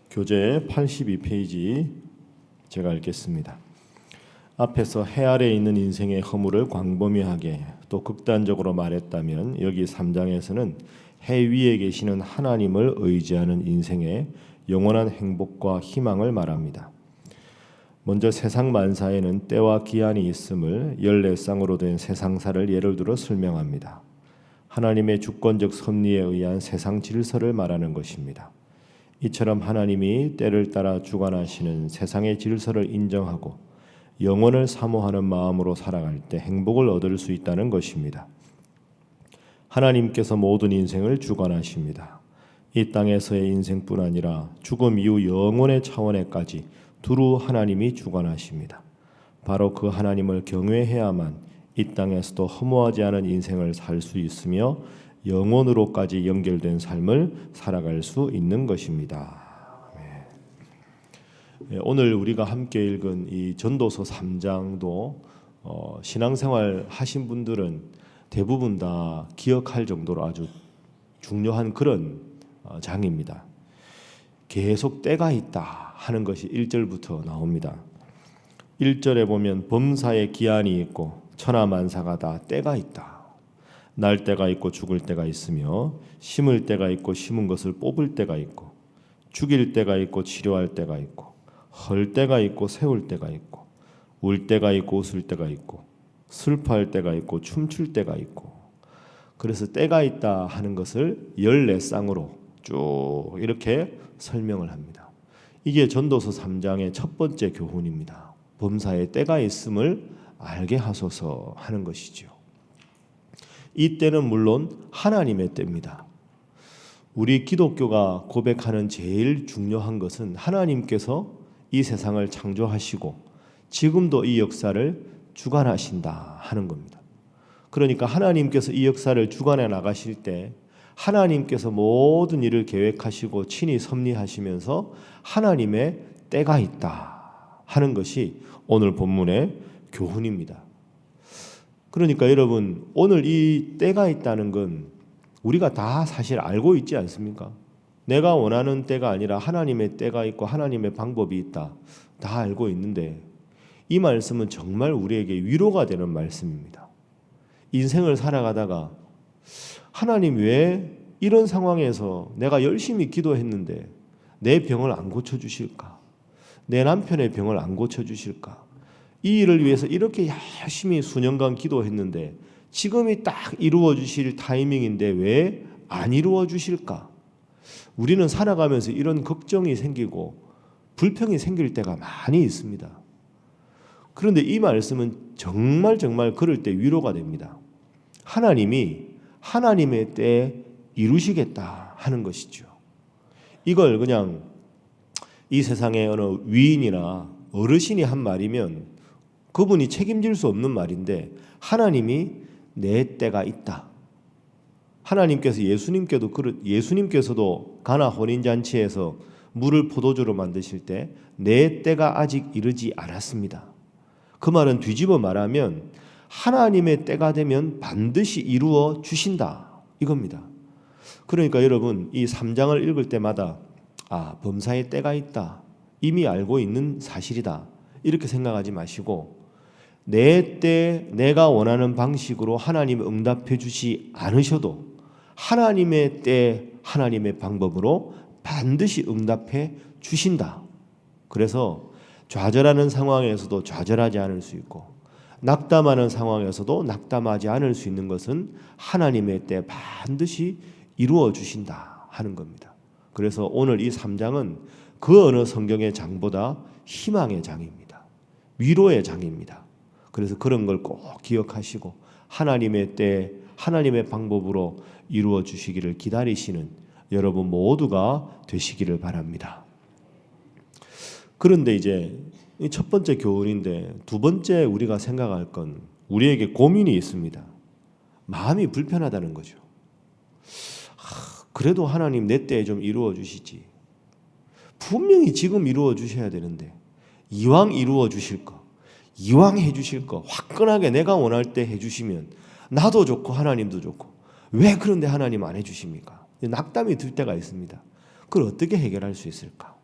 교재 82페이지 제가 읽겠습니다. 앞에서 해 아래에 있는 인생의 허물을 광범위하게 또 극단적으로 말했다면 여기 3장에서는 해 위에 계시는 하나님을 의지하는 인생의 영원한 행복과 희망을 말합니다. 먼저 세상 만사에는 때와 기한이 있음을 14쌍으로 된 세상사를 예를 들어 설명합니다. 하나님의 주권적 섭리에 의한 세상 질서를 말하는 것입니다. 이처럼 하나님이 때를 따라 주관하시는 세상의 질서를 인정하고 영원을 사모하는 마음으로 살아갈 때 행복을 얻을 수 있다는 것입니다. 하나님께서 모든 인생을 주관하십니다. 이 땅에서의 인생뿐 아니라 죽음 이후 영원의 차원에까지 두루 하나님이 주관하십니다. 바로 그 하나님을 경외해야만 이 땅에서도 허무하지 않은 인생을 살 수 있으며 영원으로까지 연결된 삶을 살아갈 수 있는 것입니다. 오늘 우리가 함께 읽은 이 전도서 3장도 신앙생활 하신 분들은 대부분 다 기억할 정도로 아주 중요한 그런 장입니다. 계속 때가 있다 하는 것이 1절부터 나옵니다. 1절에 보면 범사에 기한이 있고 천하만사가 다 때가 있다. 날 때가 있고 죽을 때가 있으며 심을 때가 있고 심은 것을 뽑을 때가 있고 죽일 때가 있고 치료할 때가 있고 헐 때가 있고 세울 때가 있고 울 때가 있고 웃을 때가 있고 슬퍼할 때가 있고 춤출 때가 있고. 그래서 때가 있다 하는 것을 14쌍으로 쭉 이렇게 설명을 합니다. 이게 전도서 3장의 첫 번째 교훈입니다. 범사에 때가 있음을 알게 하소서 하는 것이죠. 이 때는 물론 하나님의 때입니다. 우리 기독교가 고백하는 제일 중요한 것은 하나님께서 이 세상을 창조하시고 지금도 이 역사를 주관하신다 하는 겁니다. 그러니까 하나님께서 이 역사를 주관해 나가실 때 하나님께서 모든 일을 계획하시고 친히 섭리하시면서 하나님의 때가 있다 하는 것이 오늘 본문의 교훈입니다. 그러니까 여러분, 오늘 이 때가 있다는 건 우리가 다 사실 알고 있지 않습니까? 내가 원하는 때가 아니라 하나님의 때가 있고 하나님의 방법이 있다. 다 알고 있는데 이 말씀은 정말 우리에게 위로가 되는 말씀입니다. 인생을 살아가다가 하나님 왜 이런 상황에서 내가 열심히 기도했는데 내 병을 안 고쳐주실까? 내 남편의 병을 안 고쳐주실까? 이 일을 위해서 이렇게 열심히 수년간 기도했는데 지금이 딱 이루어 주실 타이밍인데 왜 안 이루어 주실까? 우리는 살아가면서 이런 걱정이 생기고 불평이 생길 때가 많이 있습니다. 그런데 이 말씀은 정말 그럴 때 위로가 됩니다. 하나님이 하나님의 때에 이루시겠다 하는 것이죠. 이걸 그냥 이 세상의 어느 위인이나 어르신이 한 말이면 그분이 책임질 수 없는 말인데 하나님이 내 때가 있다. 하나님께서 예수님께서도 가나 혼인잔치에서 물을 포도주로 만드실 때 내 때가 아직 이르지 않았습니다. 그 말은 뒤집어 말하면 하나님의 때가 되면 반드시 이루어 주신다 이겁니다. 그러니까 여러분 이 3장을 읽을 때마다 범사에 때가 있다. 이미 알고 있는 사실이다. 이렇게 생각하지 마시고 내 때 내가 원하는 방식으로 하나님 응답해 주시 않으셔도 하나님의 때 하나님의 방법으로 반드시 응답해 주신다. 그래서 좌절하는 상황에서도 좌절하지 않을 수 있고 낙담하는 상황에서도 낙담하지 않을 수 있는 것은 하나님의 때 반드시 이루어 주신다 하는 겁니다. 그래서 오늘 이 3장은 그 어느 성경의 장보다 희망의 장입니다. 위로의 장입니다. 그래서 그런 걸 꼭 기억하시고 하나님의 때 하나님의 방법으로 이루어 주시기를 기다리시는 여러분 모두가 되시기를 바랍니다. 그런데 이제 첫 번째 교훈인데 두 번째 우리가 생각할 건 우리에게 고민이 있습니다. 마음이 불편하다는 거죠. 그래도 하나님 내 때에 좀 이루어 주시지. 분명히 지금 이루어 주셔야 되는데 이왕 이루어 주실 거 이왕 해주실 거 화끈하게 내가 원할 때 해주시면 나도 좋고 하나님도 좋고 왜 그런데 하나님 안 해주십니까? 낙담이 들 때가 있습니다. 그걸 어떻게 해결할 수 있을까?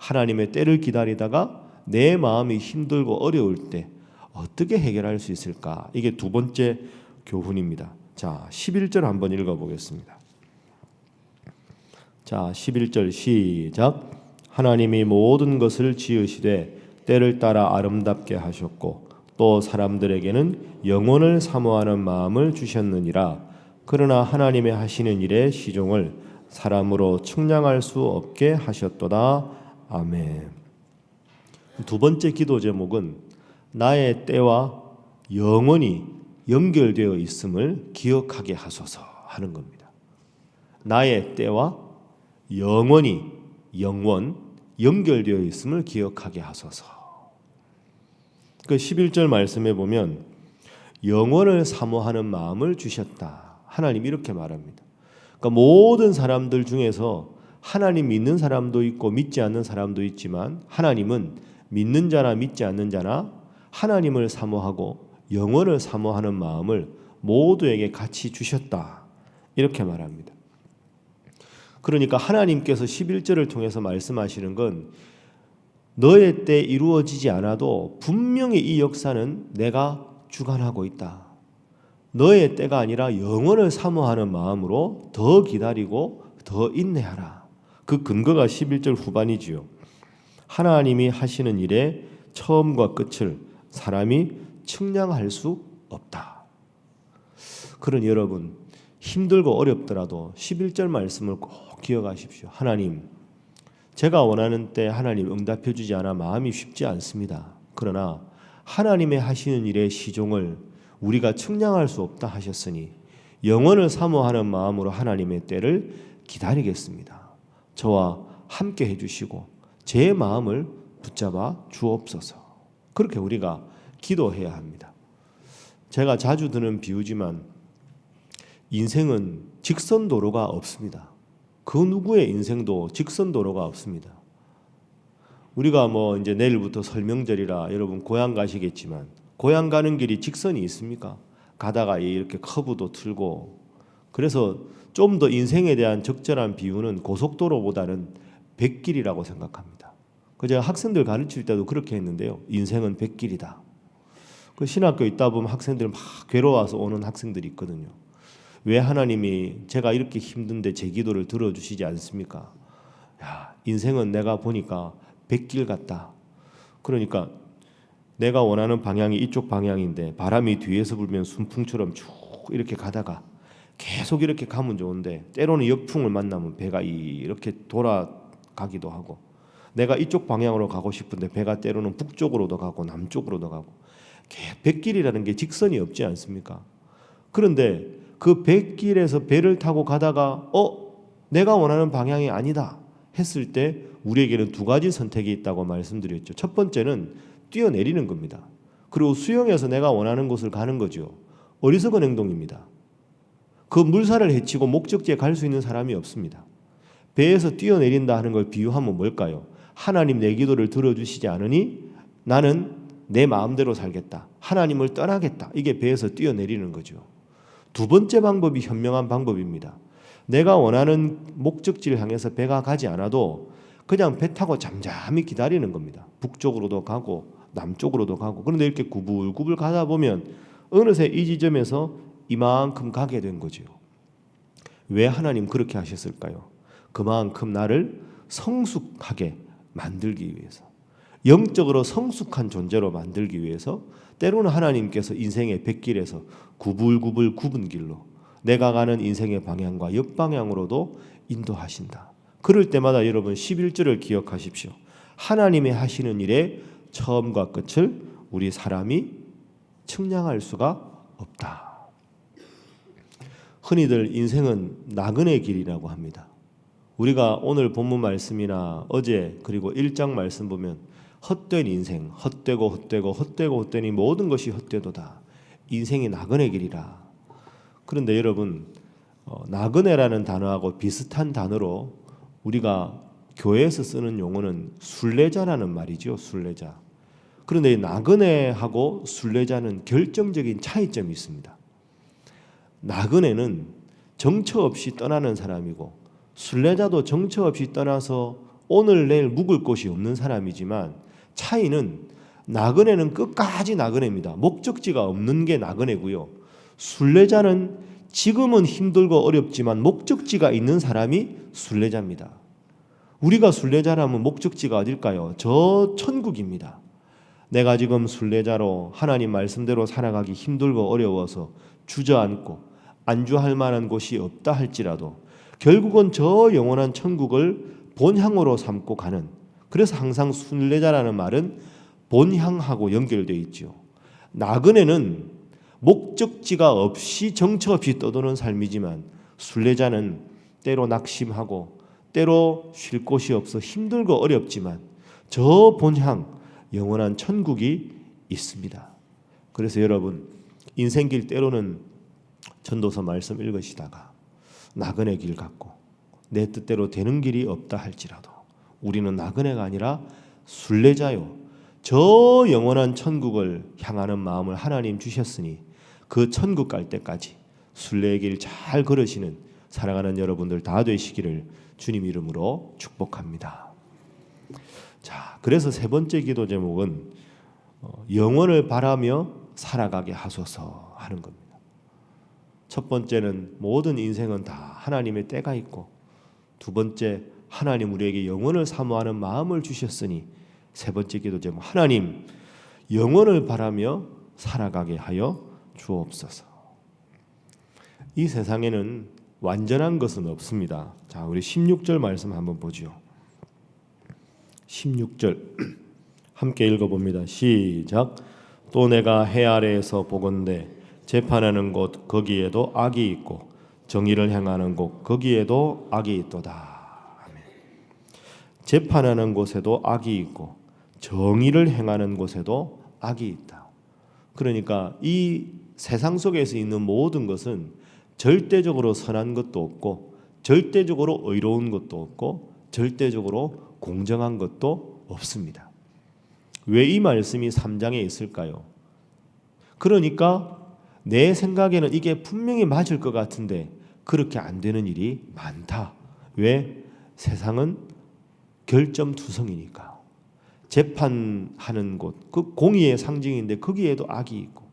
하나님의 때를 기다리다가 내 마음이 힘들고 어려울 때 어떻게 해결할 수 있을까? 이게 두 번째 교훈입니다. 자, 11절 한번 읽어보겠습니다. 자, 11절 시작. 하나님이 모든 것을 지으시되 때를 따라 아름답게 하셨고 또 사람들에게는 영혼을 사모하는 마음을 주셨느니라. 그러나 하나님의 하시는 일의 시종을 사람으로 측량할 수 없게 하셨도다. 아멘. 두 번째 기도 제목은 나의 때와 영원히 연결되어 있음을 기억하게 하소서 하는 겁니다. 나의 때와 영원히 연결되어 있음을 기억하게 하소서. 그 11절 말씀에 보면 영원을 사모하는 마음을 주셨다. 하나님 이렇게 말합니다. 그러니까 모든 사람들 중에서 하나님 믿는 사람도 있고 믿지 않는 사람도 있지만 하나님은 믿는 자나 믿지 않는 자나 하나님을 사모하고 영원을 사모하는 마음을 모두에게 같이 주셨다. 이렇게 말합니다. 그러니까 하나님께서 11절을 통해서 말씀하시는 건 너의 때 이루어지지 않아도 분명히 이 역사는 내가 주관하고 있다. 너의 때가 아니라 영원을 사모하는 마음으로 더 기다리고 더 인내하라. 그 근거가 11절 후반이지요. 하나님이 하시는 일의 처음과 끝을 사람이 측량할 수 없다. 그러니 여러분 힘들고 어렵더라도 11절 말씀을 꼭 기억하십시오. 하나님, 제가 원하는 때 하나님 응답해 주지 않아 마음이 쉽지 않습니다. 그러나 하나님의 하시는 일의 시종을 우리가 측량할 수 없다 하셨으니 영원을 사모하는 마음으로 하나님의 때를 기다리겠습니다. 저와 함께 해주시고 제 마음을 붙잡아 주옵소서. 그렇게 우리가 기도해야 합니다. 제가 자주 드는 비유지만 인생은 직선도로가 없습니다. 그 누구의 인생도 직선도로가 없습니다. 우리가 이제 내일부터 설명절이라 여러분 고향 가시겠지만 고향 가는 길이 직선이 있습니까? 가다가 이렇게 커브도 틀고 그래서 좀 더 인생에 대한 적절한 비유는 고속도로보다는 백길이라고 생각합니다. 제가 학생들 가르칠 때도 그렇게 했는데요. 인생은 백길이다. 그 신학교 있다 보면 학생들 막 괴로워서 오는 학생들이 있거든요. 왜 하나님이 제가 이렇게 힘든데 제 기도를 들어주시지 않습니까? 야, 인생은 내가 보니까 백길 같다. 그러니까 내가 원하는 방향이 이쪽 방향인데 바람이 뒤에서 불면 순풍처럼 쭉 이렇게 가다가 계속 이렇게 가면 좋은데 때로는 역풍을 만나면 배가 이렇게 돌아가기도 하고 내가 이쪽 방향으로 가고 싶은데 배가 때로는 북쪽으로도 가고 남쪽으로도 가고 백길이라는 게 직선이 없지 않습니까? 그런데 그 백길에서 배를 타고 가다가 내가 원하는 방향이 아니다 했을 때 우리에게는 두 가지 선택이 있다고 말씀드렸죠. 첫 번째는 뛰어내리는 겁니다. 그리고 수영해서 내가 원하는 곳을 가는 거죠. 어리석은 행동입니다. 그 물살을 헤치고 목적지에 갈 수 있는 사람이 없습니다. 배에서 뛰어내린다 하는 걸 비유하면 뭘까요? 하나님 내 기도를 들어주시지 않으니 나는 내 마음대로 살겠다. 하나님을 떠나겠다. 이게 배에서 뛰어내리는 거죠. 두 번째 방법이 현명한 방법입니다. 내가 원하는 목적지를 향해서 배가 가지 않아도 그냥 배 타고 잠잠히 기다리는 겁니다. 북쪽으로도 가고 남쪽으로도 가고. 그런데 이렇게 구불구불 가다 보면 어느새 이 지점에서 이만큼 가게 된 거죠. 왜 하나님 그렇게 하셨을까요? 그만큼 나를 성숙하게 만들기 위해서, 영적으로 성숙한 존재로 만들기 위해서 때로는 하나님께서 인생의 백길에서 구불구불 굽은 길로 내가 가는 인생의 방향과 역방향으로도 인도하신다. 그럴 때마다 여러분 11절을 기억하십시오. 하나님의 하시는 일의 처음과 끝을 우리 사람이 측량할 수가 없다. 흔히들 인생은 나그네 길이라고 합니다. 우리가 오늘 본문 말씀이나 어제 그리고 1장 말씀 보면 헛된 인생, 헛되니 모든 것이 헛되도다. 인생이 나그네 길이라. 그런데 여러분 나그네라는 단어하고 비슷한 단어로 우리가 교회에서 쓰는 용어는 순례자라는 말이죠. 순례자. 그런데 이 나그네하고 순례자는 결정적인 차이점이 있습니다. 나그네는 정처 없이 떠나는 사람이고 순례자도 정처 없이 떠나서 오늘 내일 묵을 곳이 없는 사람이지만 차이는 나그네는 끝까지 나그네입니다. 목적지가 없는 게 나그네고요. 순례자는 지금은 힘들고 어렵지만 목적지가 있는 사람이 순례자입니다. 우리가 순례자라면 목적지가 어딜까요? 저 천국입니다. 내가 지금 순례자로 하나님 말씀대로 살아가기 힘들고 어려워서 주저앉고 안주할 만한 곳이 없다 할지라도 결국은 저 영원한 천국을 본향으로 삼고 가는, 그래서 항상 순례자라는 말은 본향하고 연결되어 있죠. 나그네는 목적지가 없이 정처 없이 떠도는 삶이지만 순례자는 때로 낙심하고 때로 쉴 곳이 없어 힘들고 어렵지만 저 본향 영원한 천국이 있습니다. 그래서 여러분 인생길 때로는 전도서 말씀 읽으시다가 나그네 길 같고 내 뜻대로 되는 길이 없다 할지라도 우리는 나그네가 아니라 순례자요, 저 영원한 천국을 향하는 마음을 하나님 주셨으니 그 천국 갈 때까지 순례의 길 잘 걸으시는 사랑하는 여러분들 다 되시기를 주님 이름으로 축복합니다. 자, 그래서 세 번째 기도 제목은 영원을 바라며 살아가게 하소서 하는 겁니다. 첫 번째는 모든 인생은 다 하나님의 때가 있고, 두 번째 하나님 우리에게 영원을 사모하는 마음을 주셨으니, 세 번째 기도 제목 하나님 영원을 바라며 살아가게 하여 주옵소서. 이 세상에는 완전한 것은 없습니다. 자, 우리 16절 말씀 한번 보죠. 16절 함께 읽어봅니다. 시작. 또 내가 해 아래에서 보건대 재판하는 곳 거기에도 악이 있고 정의를 행하는 곳 거기에도 악이 있도다. 아멘. 재판하는 곳에도 악이 있고 정의를 행하는 곳에도 악이 있다. 그러니까 이 세상 속에서 있는 모든 것은 절대적으로 선한 것도 없고 절대적으로 의로운 것도 없고 절대적으로 공정한 것도 없습니다. 왜 이 말씀이 3장에 있을까요? 그러니까 내 생각에는 이게 분명히 맞을 것 같은데 그렇게 안 되는 일이 많다. 왜? 세상은 결점투성이니까. 재판하는 곳, 그 공의의 상징인데 거기에도 악이 있고,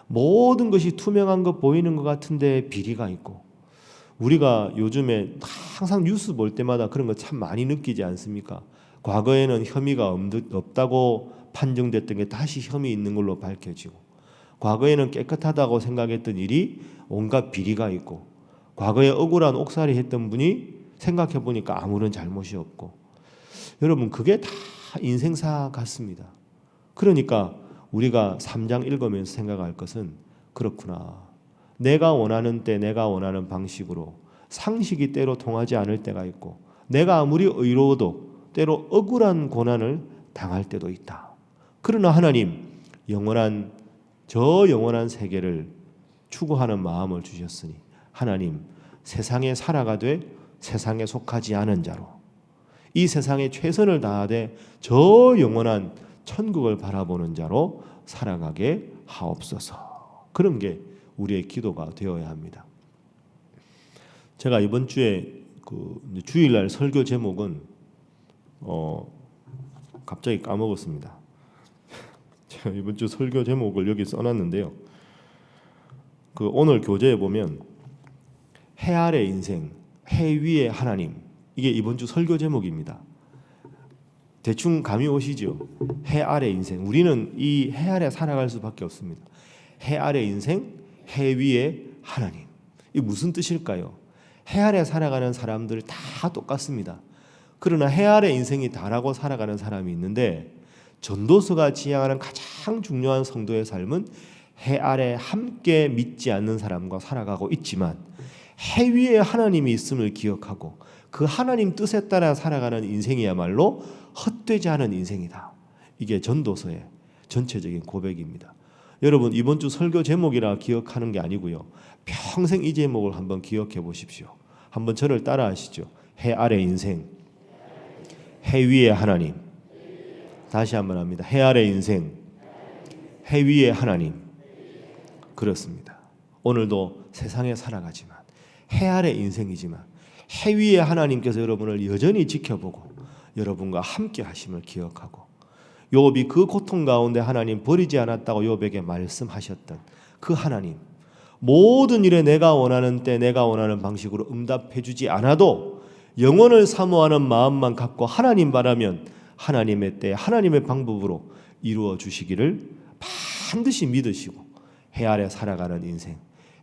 모든 것이 투명한 것 보이는 것 같은데 비리가 있고, 우리가 요즘에 항상 뉴스 볼 때마다 그런 거 참 많이 느끼지 않습니까? 과거에는 혐의가 없다고 판정됐던 게 다시 혐의 있는 걸로 밝혀지고, 과거에는 깨끗하다고 생각했던 일이 온갖 비리가 있고, 과거에 억울한 옥살이 했던 분이 생각해 보니까 아무런 잘못이 없고, 여러분 그게 다 인생사 같습니다. 그러니까 우리가 3장 읽으면서 생각할 것은 그렇구나. 내가 원하는 때 내가 원하는 방식으로 상식이 때로 통하지 않을 때가 있고, 내가 아무리 의로워도 때로 억울한 고난을 당할 때도 있다. 그러나 하나님 저 영원한 세계를 추구하는 마음을 주셨으니 하나님 세상에 살아가되 세상에 속하지 않은 자로 이 세상에 최선을 다하되 저 영원한 천국을 바라보는 자로 살아가게 하옵소서. 그런 게 우리의 기도가 되어야 합니다. 제가 이번 주에 주일날 설교 제목은 갑자기 까먹었습니다. 제가 이번 주 설교 제목을 여기 써놨는데요. 오늘 교재에 보면 해 아래 인생, 해 위의 하나님, 이게 이번 주 설교 제목입니다. 대충 감이 오시죠? 해 아래 인생, 우리는 이 해 아래 살아갈 수밖에 없습니다. 해 아래 인생, 해 위의 하나님, 이게 무슨 뜻일까요? 해 아래 살아가는 사람들 다 똑같습니다. 그러나 해 아래 인생이 다라고 살아가는 사람이 있는데, 전도서가 지향하는 가장 중요한 성도의 삶은 해 아래 함께 믿지 않는 사람과 살아가고 있지만 해 위에 하나님이 있음을 기억하고 그 하나님 뜻에 따라 살아가는 인생이야말로 헛되지 않은 인생이다. 이게 전도서의 전체적인 고백입니다. 여러분 이번 주 설교 제목이라 기억하는 게 아니고요, 평생 이 제목을 한번 기억해 보십시오. 한번 저를 따라 하시죠. 해 아래 인생, 해 위에 하나님. 다시 한번 합니다. 해 아래 인생, 해 위에 하나님. 그렇습니다. 오늘도 세상에 살아가지만 해 아래 인생이지만 해 위에 하나님께서 여러분을 여전히 지켜보고 여러분과 함께 하심을 기억하고, 욥이 그 고통 가운데 하나님 버리지 않았다고 욥에게 말씀하셨던 그 하나님, 모든 일에 내가 원하는 때 내가 원하는 방식으로 응답해 주지 않아도 영혼을 사모하는 마음만 갖고 하나님 바라면 하나님의 때 하나님의 방법으로 이루어 주시기를 반드시 믿으시고, 해 아래 살아가는 인생,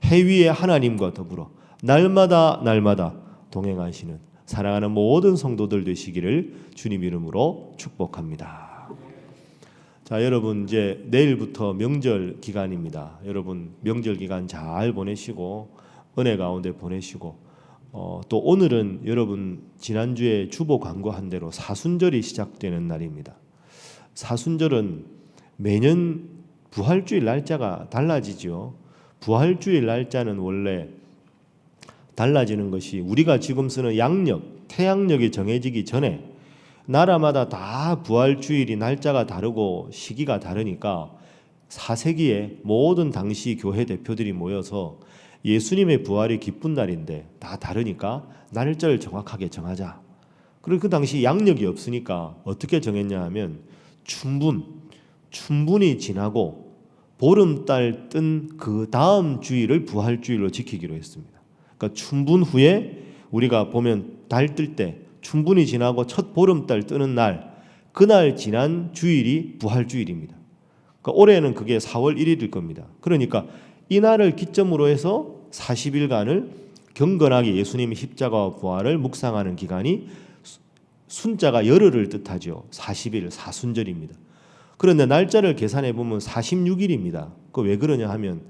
해 위에 하나님과 더불어 날마다 동행하시는 사랑하는 모든 성도들 되시기를 주님 이름으로 축복합니다. 자, 여러분 이제 내일부터 명절 기간입니다. 여러분 명절 기간 잘 보내시고 은혜 가운데 보내시고, 또 오늘은 여러분 지난주에 주보 광고한 대로 사순절이 시작되는 날입니다. 사순절은 매년 부활주일 날짜가 달라지죠. 부활주일 날짜는 원래 달라지는 것이 우리가 지금 쓰는 양력, 태양력이 정해지기 전에 나라마다 다 부활주일이 날짜가 다르고 시기가 다르니까 4세기에 모든 당시 교회 대표들이 모여서 예수님의 부활이 기쁜 날인데 다 다르니까 날짜를 정확하게 정하자. 그리고 그 당시 양력이 없으니까 어떻게 정했냐 하면 춘분이 지나고 보름달 뜬 그 다음 주일을 부활주일로 지키기로 했습니다. 그러니까 춘분 후에 우리가 보면 달 뜰 때 춘분이 지나고 첫 보름달 뜨는 날, 그날 지난 주일이 부활주일입니다. 그러니까 올해는 그게 4월 1일일 겁니다. 그러니까 이 날을 기점으로 해서 40일간을 경건하게 예수님의 십자가와 부활을 묵상하는 기간이, 순자가 열흘을 뜻하죠. 40일, 사순절입니다. 그런데 날짜를 계산해 보면 46일입니다. 그 왜 그러냐 하면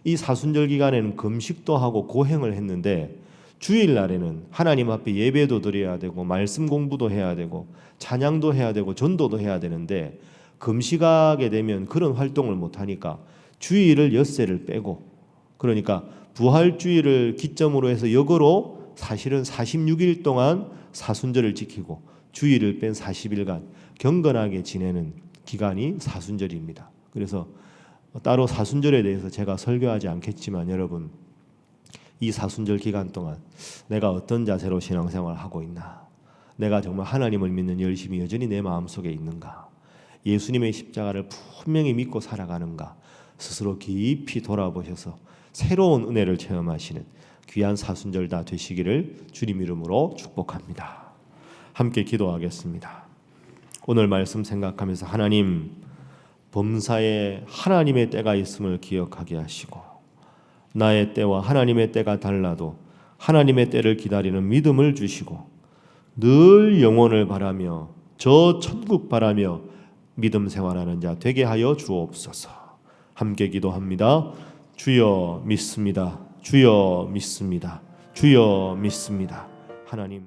이 사순절 기간에는 금식도 하고 고행을 했는데 주일날에는 하나님 앞에 예배도 드려야 되고 말씀 공부도 해야 되고 찬양도 해야 되고 전도도 해야 되는데 금식하게 되면 그런 활동을 못하니까 주일을 엿새를 빼고, 그러니까 부활주일을 기점으로 해서 역으로 사실은 46일 동안 사순절을 지키고 주일을 뺀 40일간 경건하게 지내는 기간이 사순절입니다. 그래서 따로 사순절에 대해서 제가 설교하지 않겠지만 여러분, 이 사순절 기간 동안 내가 어떤 자세로 신앙생활을 하고 있나, 내가 정말 하나님을 믿는 열심이 여전히 내 마음속에 있는가, 예수님의 십자가를 분명히 믿고 살아가는가, 스스로 깊이 돌아보셔서 새로운 은혜를 체험하시는 귀한 사순절 다 되시기를 주님 이름으로 축복합니다. 함께 기도하겠습니다. 오늘 말씀 생각하면서 하나님, 범사에 하나님의 때가 있음을 기억하게 하시고 나의 때와 하나님의 때가 달라도 하나님의 때를 기다리는 믿음을 주시고 늘 영혼을 바라며 저 천국 바라며 믿음 생활하는 자 되게 하여 주옵소서. 함께 기도합니다. 주여 믿습니다. 주여 믿습니다. 주여 믿습니다. 하나님